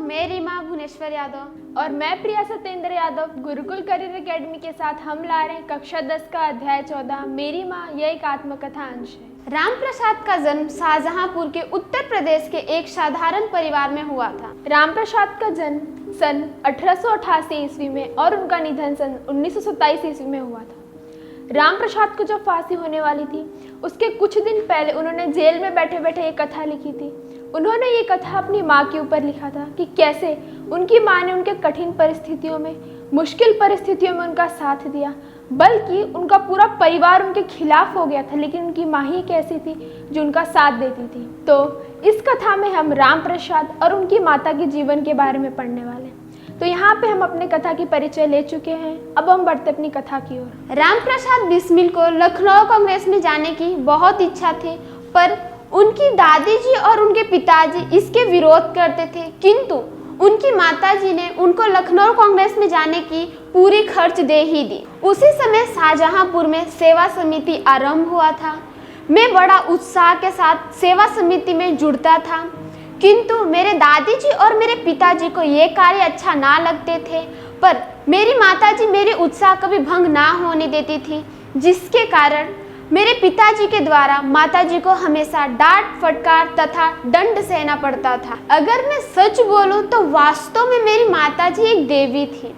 मेरी माँ भुवनेश्वर यादव और मैं प्रिया सत्येंद्र यादव गुरुकुल करियर एकेडमी के साथ हम ला रहे हैं कक्षा 10 का अध्याय 14 मेरी माँ, यह एक आत्मकथा अंश है। राम प्रसाद का जन्म शाहजहांपुर के उत्तर प्रदेश के एक साधारण परिवार में हुआ था। राम प्रसाद का जन्म सन 1888 ईस्वी में और उनका निधन सन 1927 ईस्वी में हुआ था। राम प्रसाद को जब फांसी होने वाली थी उसके कुछ दिन पहले उन्होंने जेल में बैठे बैठे एक कथा लिखी थी। उन्होंने ये कथा अपनी माँ के ऊपर लिखा था कि कैसे उनकी माँ ने उनके कठिन परिस्थितियों में, मुश्किल परिस्थितियों में उनका साथ दिया, बल्कि उनका पूरा परिवार उनके खिलाफ हो गया था, लेकिन उनकी माँ ही एक ऐसी थी जो उनका साथ देती थी। तो इस कथा में हम राम प्रसाद और उनकी माता के जीवन के बारे में पढ़ने वाले हैं। तो यहाँ पे हम अपने कथा की परिचय ले चुके हैं, अब हम बढ़ते अपनी कथा की ओर। राम प्रसाद बिस्मिल को लखनऊ कांग्रेस में जाने की बहुत इच्छा थी, पर उनकी दादी जी और उनके पिताजी इसके विरोध करते थे, किंतु उनकी माताजी ने उनको लखनऊ कांग्रेस में जाने की पूरी खर्च दे ही दी। उसी समय शाहजहांपुर में सेवा समिति आरंभ हुआ था। मैं बड़ा उत्साह के साथ सेवा समिति में जुड़ता था, किंतु मेरे दादी जी और मेरे पिताजी को ये कार्य अच्छा ना लगते थे, पर मेरी माताजी मेरे उत्साह कभी भंग ना होने देती थी, जिसके कारण मेरे पिताजी के द्वारा माताजी को हमेशा डांट फटकार तथा दंड सहना पड़ता था। अगर मैं सच बोलूं तो वास्तव में मेरी माताजी एक देवी थी।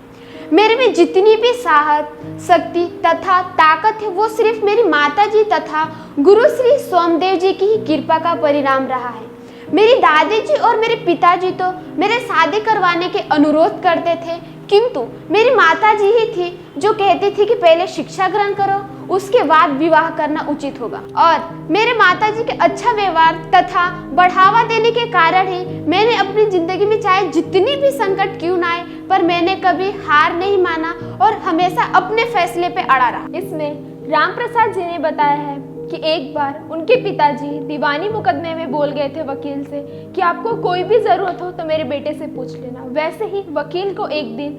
मेरे में जितनी भी साहस, शक्ति तथा ताकत है वो सिर्फ मेरी माताजी तथा गुरु श्री सोमदेव जी की ही कृपा का परिणाम रहा है। मेरी दादी जी और मेरे पिताजी तो मेरे शादी करवाने के अनुरोध करते थे, किंतु मेरी माताजी ही थी जो कहती थी कि पहले शिक्षा ग्रहण करो, उसके बाद विवाह करना उचित होगा। और मेरे माताजी के अच्छा व्यवहार तथा बढ़ावा देने के कारण ही मैंने अपनी जिंदगी में चाहे जितनी भी संकट क्यों ना आए, पर मैंने कभी हार नहीं माना और हमेशा अपने फैसले पे अड़ा रहा। इसमें राम प्रसाद जी ने बताया है कि एक बार उनके पिताजी दीवानी मुकदमे में बोल गए थे वकील से कि आपको कोई भी ज़रूरत हो तो मेरे बेटे से पूछ लेना। वैसे ही वकील को एक दिन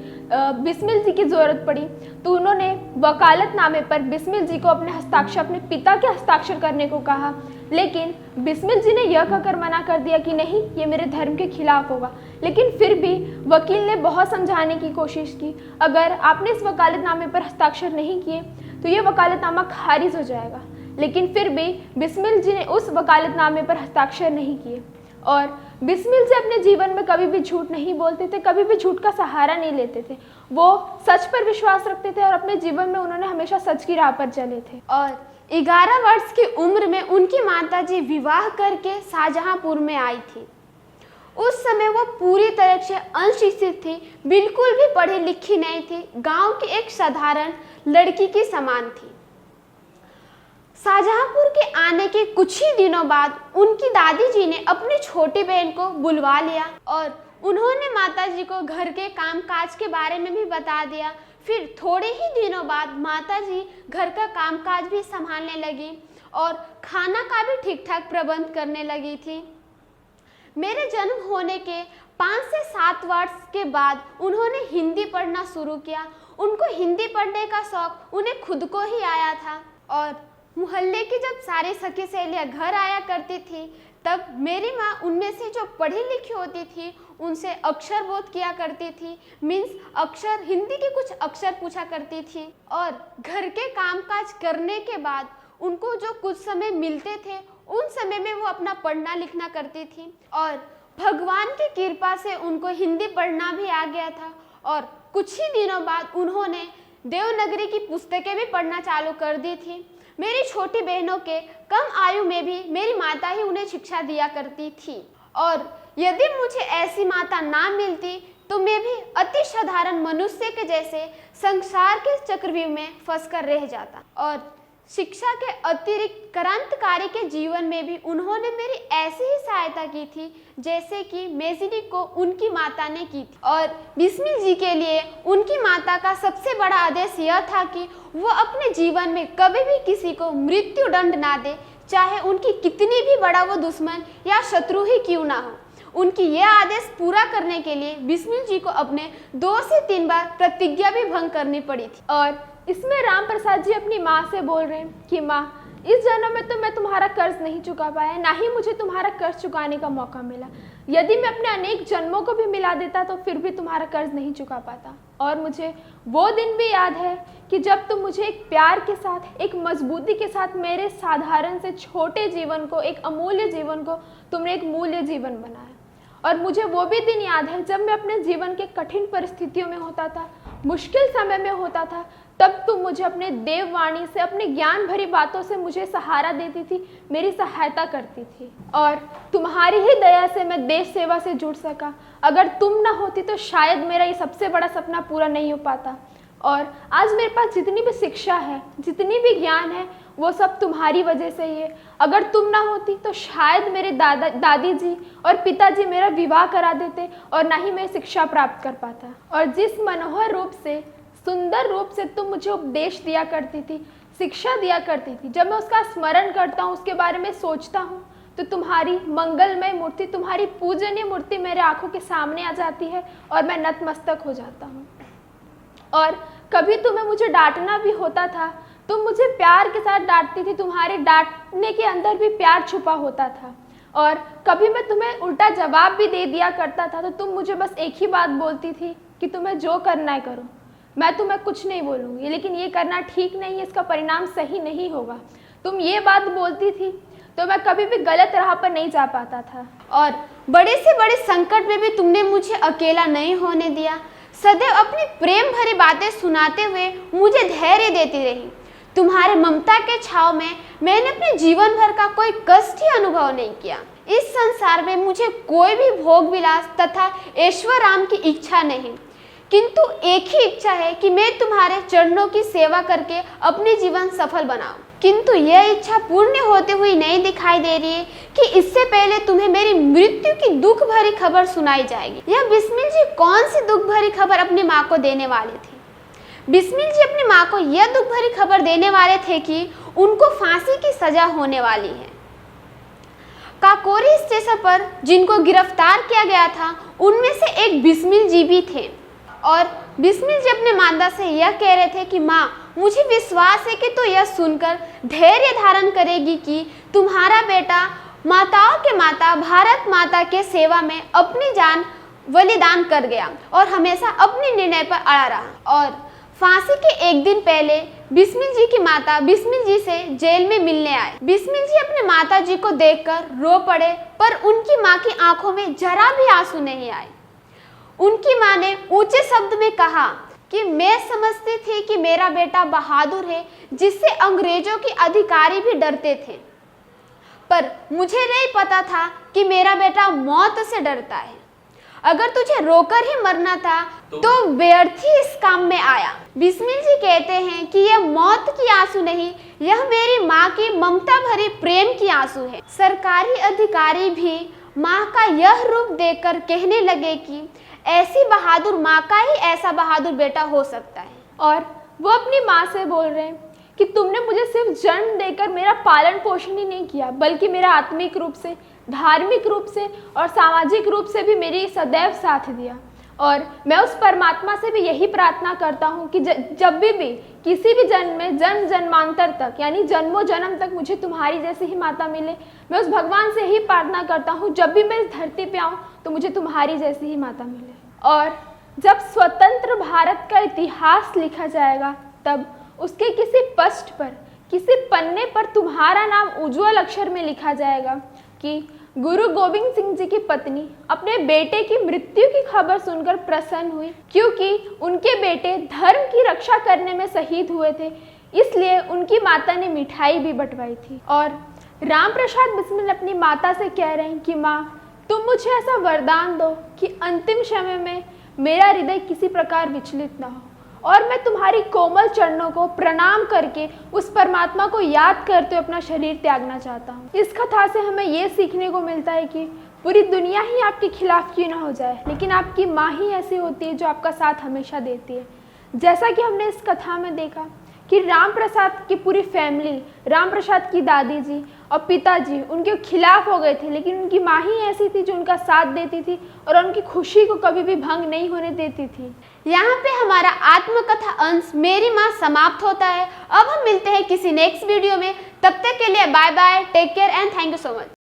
बिस्मिल जी की ज़रूरत पड़ी, तो उन्होंने वकालतनामे पर बिस्मिल जी को अपने पिता के हस्ताक्षर करने को कहा, लेकिन बिस्मिल जी ने यह कहकर मना कर दिया कि नहीं, ये मेरे धर्म के खिलाफ होगा। लेकिन फिर भी वकील ने बहुत समझाने की कोशिश की, अगर आपने इस वकालतनामे पर हस्ताक्षर नहीं किए तो ये वकालतनामा खारिज हो जाएगा। लेकिन फिर भी बिस्मिल जी ने उस वकालतनामे पर हस्ताक्षर नहीं किए। और बिस्मिल जी अपने जीवन में कभी भी झूठ नहीं बोलते थे, कभी भी झूठ का सहारा नहीं लेते थे। वो सच पर विश्वास रखते थे और अपने जीवन में उन्होंने हमेशा सच की राह पर चले थे। और 11 वर्ष की उम्र में उनकी माताजी विवाह करके शाहजहांपुर में आई थी। उस समय वो पूरी तरह से अशिक्षित थी, बिल्कुल भी पढ़ी लिखी नहीं थी, गांव की एक साधारण लड़की की समान थी। शाहजहांपुर के आने के कुछ ही दिनों बाद उनकी दादी जी ने अपनी छोटी बहन को बुलवा लिया और उन्होंने माताजी को घर के कामकाज के बारे में भी बता दिया। फिर थोड़े ही दिनों बाद माताजी घर का कामकाज भी संभालने लगी और खाना का भी ठीक ठाक प्रबंध करने लगी थी। मेरे जन्म होने के 5 से 7 वर्ष के बाद उन्होंने हिंदी पढ़ना शुरू किया। उनको हिंदी पढ़ने का शौक उन्हें खुद को ही आया था और मोहल्ले की जब सारी सखी सहेलियाँ घर आया करती थी, तब मेरी माँ उनमें से जो पढ़ी लिखी होती थी उनसे अक्षर बोध किया करती थी, मीन्स अक्षर, हिंदी के कुछ अक्षर पूछा करती थी। और घर के कामकाज करने के बाद उनको जो कुछ समय मिलते थे उन समय में वो अपना पढ़ना लिखना करती थी। और भगवान की कृपा से उनको हिंदी पढ़ना भी आ गया था और कुछ ही दिनों बाद उन्होंने देवनागरी की पुस्तकें भी पढ़ना चालू कर दी थी। मेरी छोटी बहनों के कम आयु में भी मेरी माता ही उन्हें शिक्षा दिया करती थी और यदि मुझे ऐसी माता ना मिलती तो मैं भी अति साधारण मनुष्य के जैसे संसार के चक्रव्यूह में फंसकर रह जाता। और शिक्षा के अतिरिक्त क्रांतिकारी के जीवन में भी उन्होंने मेरी ऐसी ही सहायता की थी जैसे कि मेजिनी को उनकी माता ने की थी। और बिस्मिल जी के लिए उनकी माता का सबसे बड़ा आदेश यह था कि वो अपने जीवन में कभी भी किसी को मृत्यु दंड ना दे, चाहे उनकी कितनी भी बड़ा वो दुश्मन या शत्रु ही क्यों ना हो। उनकी यह आदेश पूरा करने के लिए बिस्मिल जी को अपने 2 से 3 बार प्रतिज्ञा भी भंग करनी पड़ी थी। और इसमें राम प्रसाद जी अपनी माँ से बोल रहे हैं कि माँ, इस जन्म में तो मैं तुम्हारा कर्ज नहीं चुका पाया, ना ही मुझे तुम्हारा कर्ज चुकाने का मौका मिला। यदि मैं अपने अनेक जन्मों को भी मिला देता तो फिर भी तुम्हारा कर्ज नहीं चुका पाता। और मुझे वो दिन भी याद है कि जब तुम मुझे एक प्यार के साथ, एक मजबूती के साथ मेरे साधारण से छोटे जीवन को, एक अमूल्य जीवन को तुमने एक मूल्य जीवन बनाया। और मुझे वो भी दिन याद है जब मैं अपने जीवन के कठिन परिस्थितियों में होता था, मुश्किल समय में होता था, तब तुम मुझे अपने देववाणी से, अपने ज्ञान भरी बातों से मुझे सहारा देती थी, मेरी सहायता करती थी। और तुम्हारी ही दया से मैं देश सेवा से जुड़ सका। अगर तुम ना होती तो शायद मेरा ये सबसे बड़ा सपना पूरा नहीं हो पाता। और आज मेरे पास जितनी भी शिक्षा है, जितनी भी ज्ञान है, वो सब तुम्हारी वजह से ही है। अगर तुम ना होती तो शायद मेरे दादी जी और पिताजी मेरा विवाह करा देते और ना ही मैं शिक्षा प्राप्त कर पाता। और जिस मनोहर रूप से, सुंदर रूप से तुम मुझे उपदेश दिया करती थी, शिक्षा दिया करती थी, जब मैं उसका स्मरण करता हूँ, उसके बारे में सोचता हूँ, तो तुम्हारी मंगलमय मूर्ति, तुम्हारी पूजनीय मूर्ति मेरे आंखों के सामने आ जाती है और मैं नतमस्तक हो जाता हूँ। और कभी तुम्हें मुझे डांटना भी होता था, तुम मुझे प्यार के साथ डांटती थी, तुम्हारे डांटने के अंदर भी प्यार छुपा होता था। और कभी मैं तुम्हें उल्टा जवाब भी दे दिया करता था, तो तुम मुझे बस एक ही बात बोलती थी कि तुम्हें जो करना है करो, मैं तुम्हें कुछ नहीं बोलूँगी, लेकिन ये करना ठीक नहीं है, इसका परिणाम सही नहीं होगा। तुम ये बात बोलती थी तो मैं कभी भी गलत राह पर नहीं जा पाता था। और बड़े से बड़े संकट में भी तुमने मुझे अकेला नहीं होने दिया। सदैव अपनी प्रेम भरी बातें सुनाते हुए मुझे धैर्य देती रही। तुम्हारे ममता के छाव में मैंने अपने जीवन भर का कोई कष्ट ही अनुभव नहीं किया। इस संसार में मुझे कोई भी भोग विलास तथा ऐश्वर्य राम की इच्छा नहीं, किंतु एक ही इच्छा है कि मैं तुम्हारे चरणों की सेवा करके अपने जीवन सफल बनाऊं। किंतु यह इच्छा पूर्ण होते हुए नहीं दिखाई दे रही है कि इससे पहले तुम्हें मेरी मृत्यु की दुख भरी खबर सुनाई जाएगी। यह बिस्मिल जी कौन सी दुख भरी खबर अपनी माँ को देने वाले थे? बिस्मिल जी अपनी माँ को यह दुख भरी खबर देने वाले थे कि उनको फांसी की सजा होने वाली है। काकोरी स्टेशन पर जिनको गिरफ्तार किया गया था, उनमें से एक बिस्मिल जी भी थे। और बिस्मिल जी अपने माता से यह कह रहे थे कि माँ, मुझे विश्वास है कि तो यह सुनकर धैर्य धारण करेगी कि तुम्हारा बेटा माताओं के माता भारत माता के सेवा में अपनी जान बलिदान कर गया और हमेशा अपने निर्णय पर अड़ा रहा। और फांसी के एक दिन पहले बिस्मिल जी की माता बिस्मिल जी से जेल में मिलने आए। बिस्मिल जी अपने माता जी को देखकर रो पड़े, पर उनकी माँ की आंखों में जरा भी आंसू नहीं आए। उनकी माँ ने ऊंचे शब्द में कहा कि मैं समझती थी कि मेरा बेटा बहादुर है, जिससे अंग्रेजों के अधिकारी भी डरते थे, पर मुझे नहीं पता था कि मेरा बेटा मौत से डरता है। अगर तुझे रोकर ही मरना था तो व्यर्थ ही इस काम में आया। बिस्मिल जी कहते हैं कि यह मौत की आंसू नहीं, यह मेरी माँ की ममता भरी प्रेम की आंसू है। सरकारी अधिकारी भी माँ का यह रूप देखकर कहने लगे कि ऐसी बहादुर माँ का ही ऐसा बहादुर बेटा हो सकता है। और वो अपनी माँ से बोल रहे हैं कि तुमने मुझे सिर्फ जन्म देकर मेरा पालन पोषण ही नहीं किया, बल्कि मेरा आत्मिक रूप से, धार्मिक रूप से और सामाजिक रूप से भी मेरी सदैव साथ दिया। और मैं उस परमात्मा से भी यही प्रार्थना करता हूँ कि जब भी किसी भी जन्म में, जन्म जन्मांतर तक, यानी जन्मों जन्म तक मुझे तुम्हारी जैसी ही माता मिले। मैं उस भगवान से ही प्रार्थना करता हूँ जब भी मैं इस धरती पे आऊँ तो मुझे तुम्हारी जैसी ही माता मिले। और जब स्वतंत्र भारत का इतिहास लिखा जाएगा, तब उसके किसी पृष्ठ पर, किसी पन्ने पर तुम्हारा नाम उज्जवल अक्षर में लिखा जाएगा कि गुरु गोविंद सिंह जी की पत्नी अपने बेटे की मृत्यु की खबर सुनकर प्रसन्न हुई, क्योंकि उनके बेटे धर्म की रक्षा करने में शहीद हुए थे, इसलिए उनकी माता ने मिठाई भी बंटवाई थी। और राम प्रसाद बिस्मिल अपनी माता से कह रहे हैं कि माँ, तुम मुझे ऐसा वरदान दो कि अंतिम समय में मेरा हृदय किसी प्रकार विचलित ना हो, और मैं तुम्हारी कोमल चरणों को प्रणाम करके उस परमात्मा को याद करते हुए अपना शरीर त्यागना चाहता हूँ। इस कथा से हमें ये सीखने को मिलता है कि पूरी दुनिया ही आपके खिलाफ क्यों ना हो जाए, लेकिन आपकी माँ ही ऐसी होती है जो आपका साथ हमेशा देती है। जैसा कि हमने इस कथा में देखा कि राम प्रसाद की पूरी फैमिली, राम प्रसाद की दादी जी और पिताजी उनके खिलाफ हो गए थे, लेकिन उनकी माँ ही ऐसी थी जो उनका साथ देती थी और उनकी खुशी को कभी भी भंग नहीं होने देती थी। यहाँ पे हमारा आत्मकथा अंश मेरी माँ समाप्त होता है। अब हम मिलते हैं किसी नेक्स्ट वीडियो में, तब तक के लिए bye bye, take care and thank you so much.